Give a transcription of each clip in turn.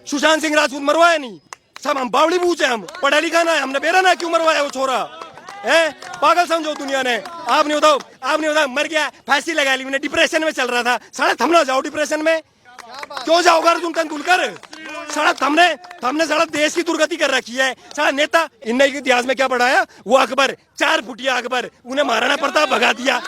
सुशांत सिंह राजपूत मरवाया नहीं, सब हम बावड़ी बूझे, हम पढ़ा लिखा ना है, हमने बेरा ना क्यों मरवाया वो छोरा है? पागल समझो दुनिया ने। आप नहीं बताओ मर गया, फांसी लगा ली, मैंने डिप्रेशन में चल रहा था, साला थम ना जाओ डिप्रेशन में, क्यों जाओगे अर्जुन तेंदुलकर? साला हमने साला देश की दुर्गति कर रखी है। साला नेता इनने इतिहास में क्या पढ़ाया? वो अकबर, 4 फुटिया अकबर, उन्हें महाराणा प्रताप भगा दिया।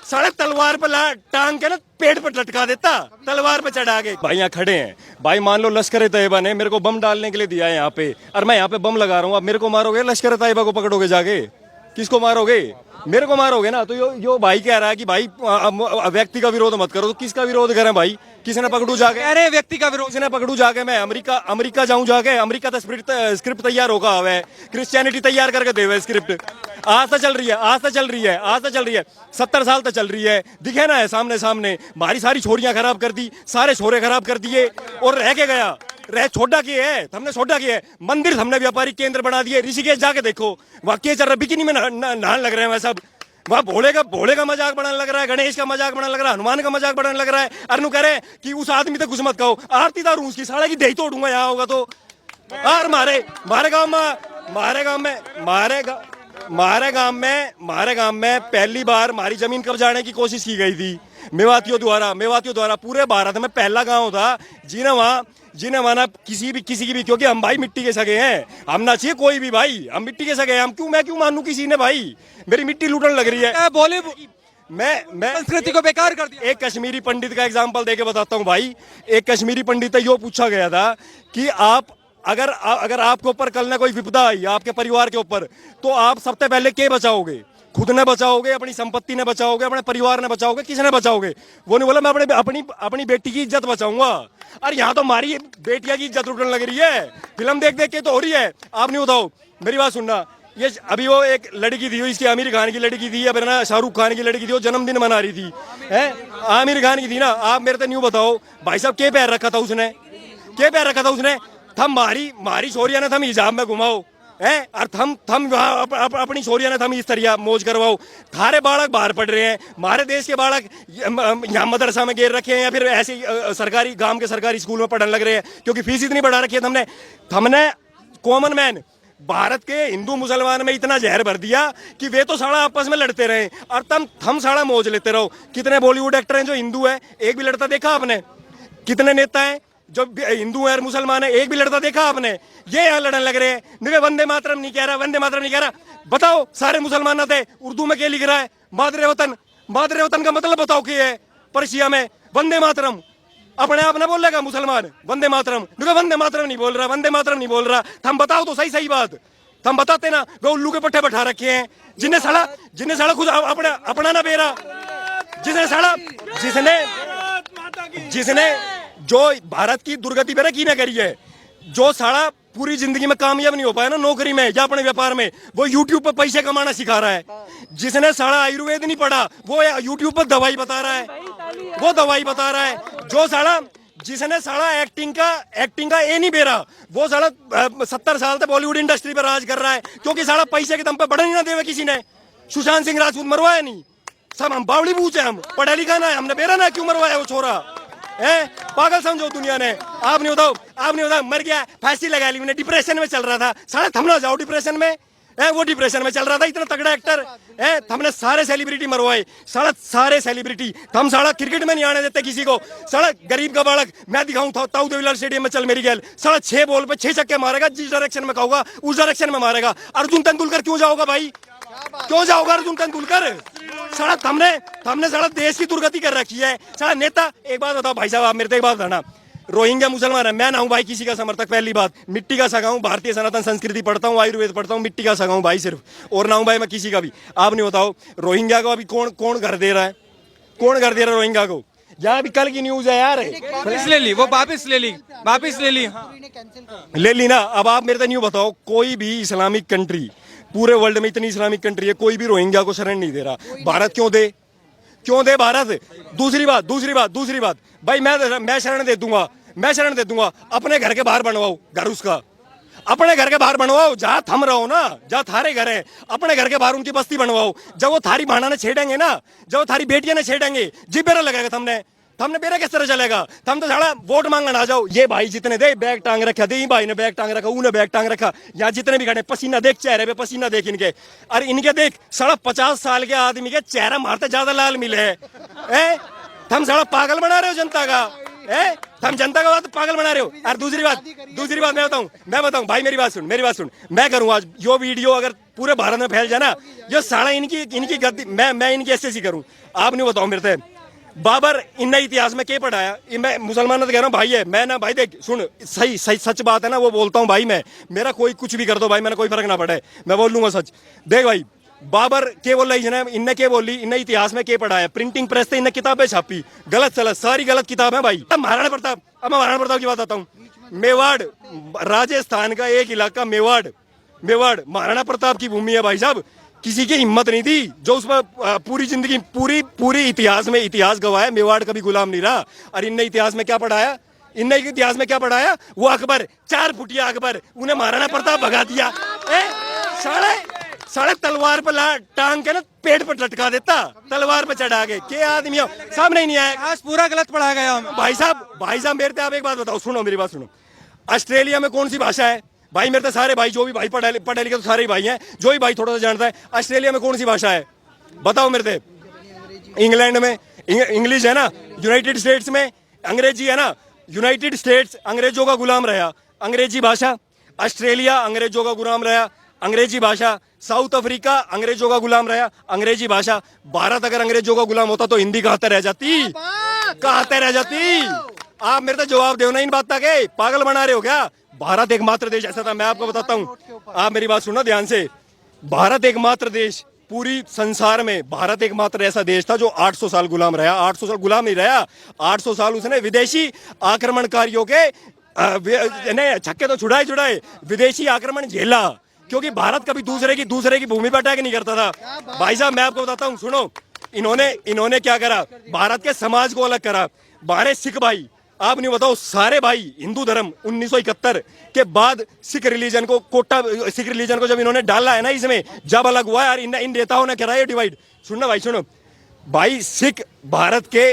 साले तलवार पे टांग के ना पेट पर लटका देता, तलवार पे चढ़ा के। भाई यहाँ खड़े हैं, भाई मान लो लश्कर तैयबा ने मेरे को बम डालने के लिए दिया है यहाँ पे, और मैं यहाँ पे बम लगा रहा हूँ, अब मेरे को मारोगे? लश्कर तैयबा को पकड़ोगे जाके? किसको मारोगे? मेरे को मारोगे ना। तो यो भाई कह रहा है कि भाई व्यक्ति का विरोध मत करो, तो किसका विरोध करें भाई? किसी ने पकड़ू जाके? अरे व्यक्ति का विरोध, किसी ने पकड़ू जाके? मैं अमेरिका जाऊं जाके? अमेरिका तो स्क्रिप्ट तैयार होगा है, क्रिश्चियनिटी तैयार करके देवे स्क्रिप्ट। आज तो चल रही है 70 साल तक चल रही है, दिखे ना है सामने। हमारी सारी छोरियां खराब कर दी, सारे छोरे खराब कर दिए, और रह के गया छोटा किए है, हमने छोटा किया है। मंदिर हमने व्यापारिक केंद्र बना दिए। ऋषिकेश जाके देखो, वहाँ के चल रहा, बिकिनी में नहाने लग रहे हैं सब। वहाँ भोले का मजाक बनाने लग रहा है, गणेश का मजाक बनाने लग रहा है, हनुमान का मजाक बनाने लग रहा है। अरनू कह रहे कि उस आदमी तक कुछ मत कहो, आरती दारू उसकी साले की दही तोड़ूंगा यहाँ होगा तो। और मारे गांव में पहली बार हमारी जमीन कब्जाने की कोशिश की गई थी मेवातियों द्वारा। पूरे भारत में पहला गांव था जिन्हें वहां किसी की भी, क्योंकि हम भाई मिट्टी के सगे हैं, हम ना चाहिए कोई भी भाई, हम मिट्टी के सगे हैं, मैं क्यों मानूं किसी ने? भाई मेरी मिट्टी लूटने लग रही है। बोले मैं संस्कृति को बेकार कर दिया। एक कश्मीरी पंडित का एग्जाम्पल देके बताता हूँ भाई। एक कश्मीरी पंडित यो पूछा गया था कि आप अगर आपके ऊपर कल ना कोई विपदा आई आपके परिवार के ऊपर, तो आप सबसे पहले क्या बचाओगे? खुद ने बचाओगे, अपनी संपत्ति ने बचाओगे, अपने परिवार ने बचाओगे, किसने बचाओगे? वो नहीं बोला मैं अपनी बेटी की इज्जत बचाऊंगा। अरे यहाँ तो हमारी बेटिया की इज्जत उठने लग रही है, फिल्म देख के तो हो रही है। आप नहीं बताओ, मेरी बात सुनना। ये अभी वो एक लड़की थी, इसकी आमिर खान की लड़की थी, या फिर ना शाहरुख खान की लड़की थी, वो जन्मदिन मना रही थी, है आमिर खान की थी ना। आप मेरे तो न्यू बताओ भाई साहब, क्या पैर रखा था उसने? थम मारी छोरिया ने थम हिजाब में घुमाओ है, और थम अपनी छोरिया ने थम इस तरह मौज करवाओ। थारे बालक बाहर पढ़ रहे हैं, हमारे देश के बालक यहाँ मदरसा में गिर रखे हैं, या फिर ऐसे सरकारी गांव के सरकारी स्कूल में पढ़ने लग रहे हैं, क्योंकि फीस इतनी बढ़ा रखी है। हमने कॉमन मैन भारत के हिंदू मुसलमान में इतना जहर भर दिया कि वे तो साला आपस में लड़ते रहे, और हम साला मौज लेते रहो। कितने बॉलीवुड एक्टर हैं जो हिंदू है? एक भी लड़ता देखा आपने? कितने नेता हैं जो हिंदू है और मुसलमान है? एक भी लड़ता देखा आपने? ये यहाँ लड़ने लग रहे हैं। वंदे मातरम नहीं कह रहा। बताओ, सारे मुसलमान थे, उर्दू में क्या लिख रहा है? मादरे वतन का मतलब बताओ क्या है? पर्शिया में वंदे मातरम, अपने आप ने बोलेगा मुसलमान वंदे मातरम नहीं बोल रहा। हम बताओ तो सही बात, हम बताते ना। वे उल्लू के पट्टे बैठा रखे हैं, जिन्हें साला खुद अपना ना बेरा, जिसने जो भारत की दुर्गति पे की ना करी है, जो साला पूरी जिंदगी में कामयाब नहीं हो पाया ना नौकरी में या अपने व्यापार में, वो यूट्यूब पर पैसे कमाना सिखा रहा है। जिसने साला आयुर्वेद नहीं पढ़ा, वो यूट्यूब पर दवाई बता रहा है। जो साला जिसने साला एक्टिंग का ए नहीं बेरा, वो साला 70 साल तक बॉलीवुड इंडस्ट्री पर राज कर रहा है, क्योंकि साला पैसे के दम पे बढ़ने ना देवे किसी ने। सुशांत सिंह राजपूत मरवाया नहीं, सब हम बावड़ी बूझे, हम पढ़ा लिखा ना है, हमने बेरा ना क्यों मरवाया वो छोरा है? पागल समझो दुनिया ने। आप नहीं बताओ मर गया, फांसी लगा ली, मैंने डिप्रेशन में चल रहा था। साला थम ना जाओ डिप्रेशन में, है वो डिप्रेशन में चल रहा था, इतना तगड़ा एक्टर है। हमने सारे सेलिब्रिटी मरवाए, सारे सेलिब्रिटी। हम साला क्रिकेट में नहीं आने देते किसी को। साला गरीब का बालक मैं दिखाऊं ताऊ देवीलाल स्टेडियम में चल मेरी गैल, साला 6 बॉल पे 6 छक्के मारेगा, जिस डायरेक्शन में कहूंगा उस डायरेक्शन में मारेगा। अर्जुन तेंदुलकर क्यों जाओगा भाई? क्यों जाओगा अर्जुन तेंदुलकर? साला हमने साला देश की दुर्गति कर रखी है। साला नेता, एक बात बताओ भाई साहब, आप मेरे से एक बात बताना। रोहिंग्या मुसलमान है, मैं ना हूं भाई किसी का समर्थक। पहली बात, मिट्टी का सगा हूं, भारतीय सनातन संस्कृति पढ़ता हूं, आयुर्वेद पढ़ता हूं, मिट्टी का सगा हूं भाई सिर्फ, और ना हूं भाई मैं किसी का भी। आप नहीं बताओ रोहिंग्या को अभी कौन घर दे रहा है? रोहिंग्या को? यहाँ भी कल की न्यूज है यार, वापिस ले ली ना। अब आप मेरे से न्यू बताओ, कोई भी इस्लामिक कंट्री, पूरे वर्ल्ड में इतनी इस्लामिक कंट्री है, कोई भी रोहिंग्या को शरण नहीं दे रहा। भारत क्यों दे भारत? दूसरी बात भाई, मैं शरण दे दूंगा। अपने घर के बाहर बनवाओ घर उसका, अपने घर के बाहर बनवाओ, जहाँ थम रहो ना, जहाँ थारे घर है, अपने घर के बाहर उनकी बस्ती बनवाओ। जब वो थारी भाना ने छेड़ेंगे ना, जब वो थारी बेटियां ने छेड़ेंगे, जिब्बेरा लगेगा हमने मेरा किस तरह चलेगा? हम तो साला वोट मांगना आ जाओ। ये भाई जितने दे बैग टांग रखा, दे भाई ने बैग टांग रखा, ऊने बैग टांग रखा, यहाँ जितने भी खड़े पसीना देख चेहरे पे, पसीना देख इनके। अरे इनके देख साला 50 साल के आदमी के चेहरा मारते ज्यादा लाल मिले है। हम साला पागल बना रहे हो जनता का, हम जनता का बात पागल बना रहे हो। और दूसरी बात मैं बताऊं भाई, मेरी बात सुन, मैं करूं आज यो वीडियो अगर पूरे भारत में फैल जाए ना, ये साला इनकी गद्दी, मैं इनकी ऐसे करूं। आप नहीं बताओ मेरे से बाबर इन इतिहास में क्या पढ़ाया? मैं मुसलमान तो कह रहा हूँ भाई है, मैं ना भाई देख सुन, सही सच बात है ना वो बोलता हूँ भाई। मैं मेरा कोई कुछ भी कर दो भाई, मैंने कोई फर्क ना पड़े, मैं बोल लूंगा सच। देख भाई बाबर के बोल रही है, इनने क्या बोली, इनने इतिहास में क्या पढ़ाया? प्रिंटिंग प्रेस से इनने किताबें छापी, गलत सलत सारी गलत किताब है भाई। अब महाराणा प्रताप की बात आता हूँ। मेवाड़ राजस्थान का एक इलाका मेवाड़ महाराणा प्रताप की भूमि है भाई साहब। किसी की हिम्मत नहीं थी जो उस पर पूरी जिंदगी पूरी इतिहास गवाया। मेवाड़ कभी गुलाम नहीं रहा। और इनने इतिहास में क्या पढ़ाया? वो अकबर 4 फुटिया अकबर, उन्हें महाराणा प्रताप भगा दिया। साढ़े तलवार पर टांग के ना पेट पर लटका देता, तलवार पर चढ़ा के। क्या आदमी हो, सामने ही नहीं आया। आज पूरा गलत पढ़ा गया भाई साहब मेरे से आप एक बात बताओ, सुनो मेरी बात सुनो। ऑस्ट्रेलिया में कौन सी भाषा है भाई? मेरे तो सारे भाई जो भी भाई पढ़े लिखे तो सारे ही भाई हैं, जो भी भाई थोड़ा सा जानता है। ऑस्ट्रेलिया में कौन सी भाषा है बताओ मेरे से? इंग्लैंड में इंग्लिश है ना, यूनाइटेड स्टेट्स में अंग्रेजी है ना। यूनाइटेड स्टेट्स अंग्रेजों का गुलाम रहा, अंग्रेजी भाषा। ऑस्ट्रेलिया अंग्रेजों का गुलाम रहा, अंग्रेजी भाषा। साउथ अफ्रीका अंग्रेजों का गुलाम रहा, अंग्रेजी भाषा। भारत अगर अंग्रेजों का गुलाम होता तो हिंदी कहाँ रह जाती? आप मेरे से जवाब दो ना इन बात का, पागल बना रहे हो क्या? भारत एकमात्र देश ऐसा था, मैं आपको बताता हूँ, आप मेरी बात सुनना ध्यान से। भारत एकमात्र देश पूरी संसार में, भारत एकमात्र ऐसा देश था जो 800 साल गुलाम रहा। 800 साल गुलाम नहीं रहा, 800 साल उसने विदेशी आक्रमणकारियों के छक्के तो छुड़ाए, विदेशी आक्रमण झेला। क्योंकि भारत कभी दूसरे की भूमि पर अटैक नहीं करता था। भाई साहब मैं आपको बताता हूँ, सुनो, इन्होंने क्या करा? भारत के समाज को अलग करा। बारह सिख भाई, आप नहीं बताओ, सारे भाई हिंदू धर्म 1971 के बाद सिख रिलीजन को जब इन्होंने डाला है ना इसमें, जब अलग हुआ यार, इन नेताओं ने कराया डिवाइड। सुनना भाई, सुनो भाई, सिख भारत के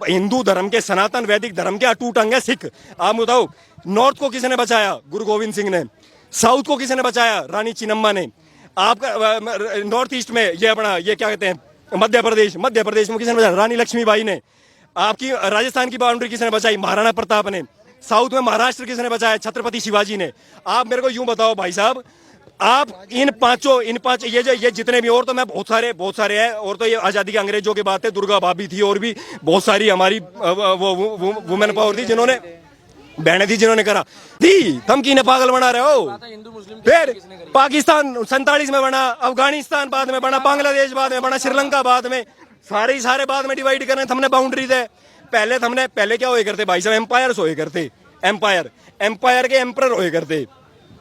हिंदू धर्म के, सनातन वैदिक धर्म के अटूट अंग है सिख। आप बताओ, नॉर्थ को किसने बचाया? गुरु गोविंद सिंह ने। साउथ को किसने बचाया? रानी चिन्नम्मा ने। आपका नॉर्थ ईस्ट में ये क्या कहते हैं, मध्य प्रदेश में किसने बचाया? रानी लक्ष्मीबाई ने। आपकी राजस्थान की बाउंड्री किसने बचाई? महाराणा प्रताप ने। साउथ में महाराष्ट्र किसने बचाया? छत्रपति शिवाजी ने। आप मेरे को यूं बताओ भाई साहब, आप इन पांच ये जितने भी, और तो मैं बहुत सारे हैं, और तो ये आजादी के अंग्रेजों की बात है, दुर्गा भाभी थी, और भी बहुत सारी हमारी वो वुमेन पावर थी, जिन्होंने बहनें थी, जिन्होंने करा थी। तुम की पागल बना रहे हो? फिर पाकिस्तान 47 में बना, अफगानिस्तान बाद में बना, बांग्लादेश बाद में बना, श्रीलंका बाद में, सारे बाद में डिवाइड करने हमने बाउंड्री थे। पहले क्या हुए करते भाई साहब? एम्पायर्स हुए करते, एम्पायर के एम्परर हुए करते।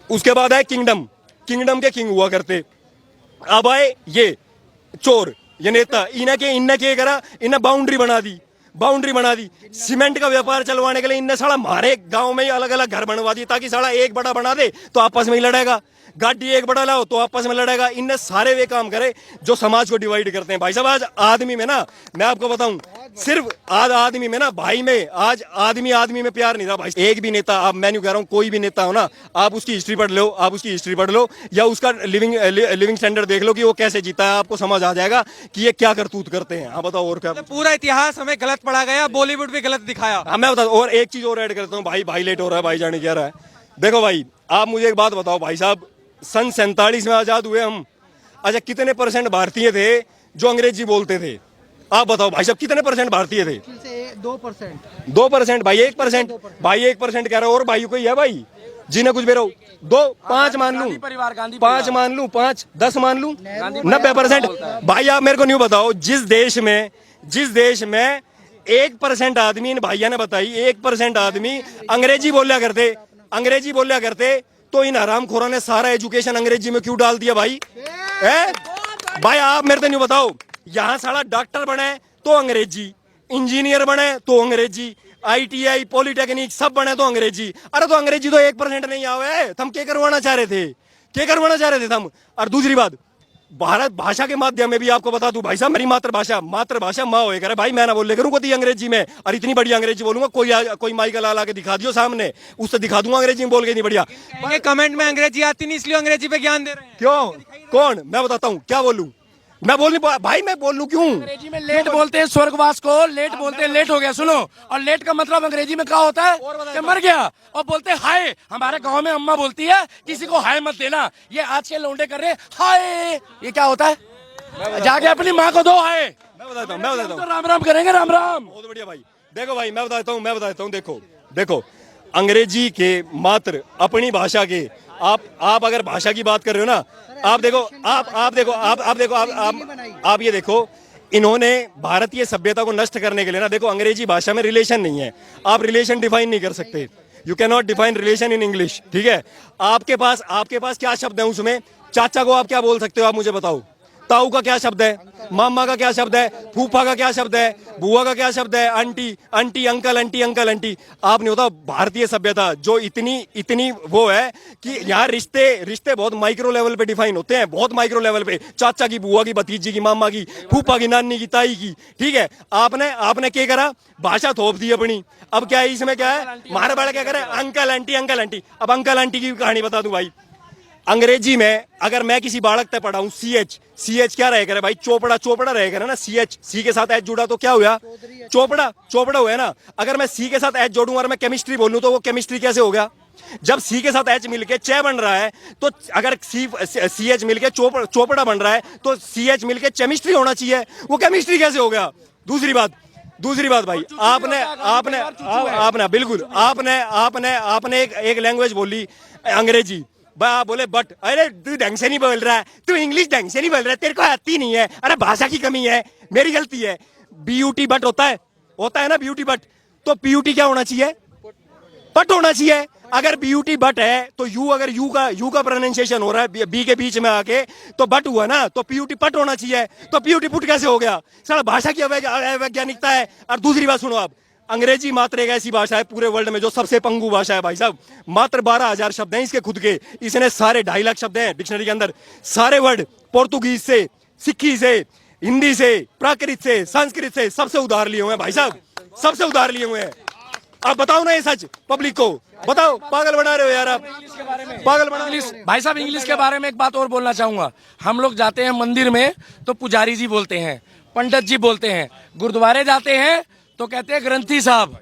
उसके बाद आए किंगडम के किंग हुआ करते। अब आए ये चोर, ये नेता, इन्हें क्या करा? इन्हें बाउंड्री बना दी। सीमेंट का व्यापार चलवाने के लिए इनने साला हमारे गांव में ही अलग अलग घर बनवा दिए, ताकि साला एक बड़ा बना दे तो आपस में ही लड़ेगा, गाड़ी एक बड़ा लाओ तो आपस में लड़ेगा। इनने सारे वे काम करे जो समाज को डिवाइड करते हैं। भाई साहब आज आदमी में ना, मैं आपको बताऊं, सिर्फ आज आदमी में ना, भाई में आज आदमी में प्यार नहीं रहा भाई। एक भी नेता, आप, मैं नहीं कह रहा हूं कोई भी नेता हो ना, आप उसकी हिस्ट्री पढ़ लो, या उसका लिविंग स्टैंडर्ड देख लो कि वो कैसे जीता है, आपको समझ आ जाएगा कि ये क्या करतूत करते हैं। हाँ बताओ और क्या? पूरा इतिहास हमें गलत पढ़ा गया, बॉलीवुड भी गलत दिखाया। हाँ मैं बता, और एक चीज और ऐड करता हूँ भाई लेट हो रहा है, भाई जाने क्या रहा है। देखो भाई, आप मुझे एक बात बताओ भाई साहब, सन 47 में आजाद हुए हम। अच्छा, कितने % भारतीय थे जो अंग्रेजी बोलते थे? आप बताओ भाई साहब, कितने % भारतीय थे? 2% भाई, 1% भाई, 1% कह रहा हूं। और भाई कोई है भाई जिन्हें कुछ बेरो? 5 मान लूं, 5 मान लूं, 5 10 मान लूं, 90%। भाई आप मेरे को नहीं बताओ, जिस देश में 1% आदमी, इन भाइया ने बताई, 1% आदमी अंग्रेजी बोलिया करते, तो इन हरामखोरों ने सारा एजुकेशन अंग्रेजी में क्यों डाल दिया भाई? भाई आप मेरे को नहीं बताओ, यहाँ साला डॉक्टर बने तो अंग्रेजी, इंजीनियर बने तो अंग्रेजी, ITI पॉलिटेक्निक सब बने तो अंग्रेजी। अरे तो अंग्रेजी तो 1% नहीं आवे, तुम क्या करवाना चाह रहे थे तुम? और दूसरी बात, भारत भाषा के माध्यम में भी आपको बता दूं भाई साहब, मेरी मातृभाषा माँ होए करे भाई, मैं ना बोल ले करूँ कोई अंग्रेजी में, और इतनी बड़ी अंग्रेजी बोलूंगा, कोई माई का लाल आके दिखा दियो सामने, उससे दिखा दूंगा अंग्रेजी में बोल के, नहीं बढ़िया। कहेंगे कमेंट में अंग्रेजी आती नहीं इसलिए अंग्रेजी पे ज्ञान दे रहे हैं। क्यों, कौन, मैं बताता हूँ क्या बोलूं, मैं बोल नहीं भाई, मैं बोल लूं क्यों? अंग्रेजी में लेट बोलते हैं, स्वर्गवास को लेट बोलते हैं, लेट हो गया सुनो। और लेट का मतलब अंग्रेजी में क्या होता है कि मर गया। और बोलते हैं हाय, हमारे गांव में अम्मा बोलती है किसी को हाय मत देना, ये आज के लौंडे कर रहे हैं हाय, ये क्या होता है? जाके अपनी माँ को दो हाय। मैं बताता हूँ तो राम राम करेंगे, राम राम। बहुत बढ़िया भाई। देखो भाई मैं बताता हूँ, देखो अंग्रेजी के मात्र अपनी भाषा के, आप अगर भाषा की बात कर रहे हो ना, आप ये देखो, इन्होंने भारतीय सभ्यता को नष्ट करने के लिए ना, देखो अंग्रेजी भाषा में रिलेशन नहीं है, आप रिलेशन डिफाइन नहीं कर सकते, you can not define relation in English, ठीक है? आपके पास क्या शब्द है उसमें? चाचा को आप क्या बोल सकते हो, आप मुझे बताओ। ताऊ का क्या शब्द है? मामा का क्या शब्द है? फूफा का क्या शब्द है? बुआ का क्या शब्द है? Aunty uncle, aunty. आप नहीं होता भारतीय सभ्यता जो इतनी वो है कि यहाँ रिश्ते बहुत माइक्रो लेवल पे डिफाइन होते हैं, बहुत माइक्रो लेवल पे, चाचा की, बुआ की, भतीजी की, मामा की, फूफा की, नानी की, ताई की, ठीक है? आपने क्या करा? भाषा थोप दी अपनी। अब क्या है इसमें, क्या है? हमारे बड़े क्या करे? Uncle aunty. अब अंकल आंटी की कहानी बता दूं भाई, अंग्रेजी में अगर मैं किसी बालक तक पढ़ाऊं, CH क्या रहेगा भाई? चोपड़ा रहेगा ना, सी के साथ एच जुड़ा तो क्या हुआ? चोपड़ा हुआ है ना। अगर मैं सी के साथ एच जोड़ूं और मैं केमिस्ट्री बोलूं तो वो केमिस्ट्री कैसे हो गया? जब सी के साथ एच मिलके चे बन रहा है, तो अगर CH मिलके चोपड़ा बन रहा है, तो CH मिलके केमिस्ट्री होना चाहिए, वो केमिस्ट्री कैसे हो गया? दूसरी बात भाई, आपने एक लैंग्वेज बोली अंग्रेजी, आप बोले बट, अरे तू ढंग से नहीं बोल रहा है, तू इंग्लिश ढंग से नहीं बोल रहा है, तेरे को आती नहीं है, अरे भाषा की कमी है, मेरी गलती है। BUT बट होता है ना, BUT बट, तो PUT क्या होना चाहिए? पट होना चाहिए। अगर BUT बट है तो अगर यू का प्रोनाउंसिएशन हो रहा है बी के बीच में आके, तो बट हुआ ना, तो PUT पट होना चाहिए, तो PUT पुट कैसे हो गया? साला भाषा की अवैज्ञानिकता है। और दूसरी बात सुनो, आप अंग्रेजी मात्र एक ऐसी भाषा है पूरे वर्ल्ड में जो सबसे पंगु भाषा है भाई साहब। मात्र 12,000 शब्द हैं इसके खुद के, इसने सारे 2.5 लाख शब्द हैं डिक्शनरी के अंदर, सारे वर्ड पोर्तुगीज से, सिक्खी से, हिंदी से, प्राकृत से, संस्कृत से, सबसे उधार लिए हुए हैं भाई साहब, सबसे उधार लिए हुए हैं। आप बताओ ना ये सच पब्लिक को, बताओ, पागल बना रहे हो यार आप, पागल बना रहे हो। भाई साहब इंग्लिश के बारे में एक बात और बोलना चाहूंगा। हम लोग जाते हैं मंदिर में तो पुजारी जी बोलते हैं, पंडित जी बोलते हैं, गुरुद्वारे जाते हैं तो कहते हैं ग्रंथी साहब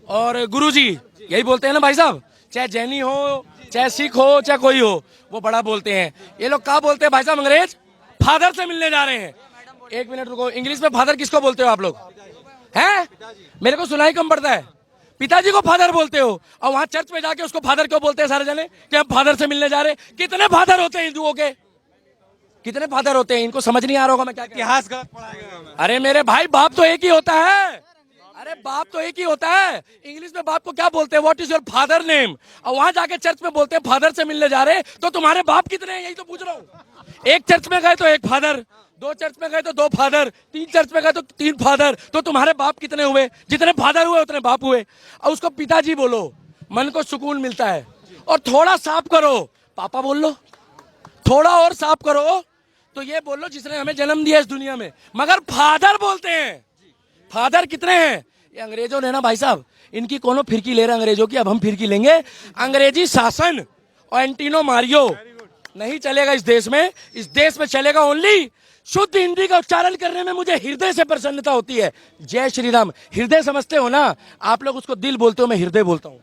और गुरु जी, यही बोलते हैं ना भाई साहब। चाहे जैनी हो, चाहे सिख हो, चाहे कोई हो, वो बड़ा बोलते हैं। ये लोग क्या बोलते हैं भाई साहब? अंग्रेज फादर से मिलने जा रहे हैं। एक मिनट रुको, इंग्लिश में फादर किसको बोलते हो आप लोग? हैं? मेरे को सुनाई कम पड़ता है। पिताजी को फादर बोलते हो, और वहां चर्च में जाके उसको फादर क्यों बोलते हैं सारे जने कि हम फादर से मिलने जा रहे हैं? कितने फादर होते हैं हिंदुओं के? कितने फादर होते हैं? इनको समझ नहीं आ रहा होगा मैं क्या। इतिहास गलत पढ़ाया गया हमें। अरे मेरे भाई, बाप तो एक ही होता है। अरे बाप तो एक ही होता है। इंग्लिश में बाप को क्या बोलते हैं? What is your father name? और वहां जाके चर्च में बोलते हैं फादर से मिलने जा रहे हैं, तो तुम्हारे बाप कितने हैं? यही तो पूछ रहा हूँ। एक चर्च में गए तो एक फादर, 2 चर्च में गए तो 2 फादर, 3 चर्च में गए तो 3 फादर, तो तुम्हारे बाप कितने हुए? जितने फादर हुए उतने बाप हुए। और उसको पिताजी बोलो, मन को सुकून मिलता है। और थोड़ा साफ करो, पापा बोल लो। थोड़ा और साफ करो तो ये बोल लो जिसने हमें जन्म दिया इस दुनिया में, मगर फादर बोलते हैं। फादर कितने हैं? ये अंग्रेजों ने ना भाई साहब, इनकी कोनो फिरकी ले रहे अंग्रेजों की, अब हम फिरकी लेंगे। अंग्रेजी शासन और एंटीनो मारियो नहीं चलेगा इस देश में। इस देश में चलेगा ओनली शुद्ध हिंदी का उच्चारण करने में मुझे हृदय से प्रसन्नता होती है। जय श्री राम। हृदय समझते हो ना आप लोग, उसको दिल बोलते हो, मैं हृदय बोलता हूँ।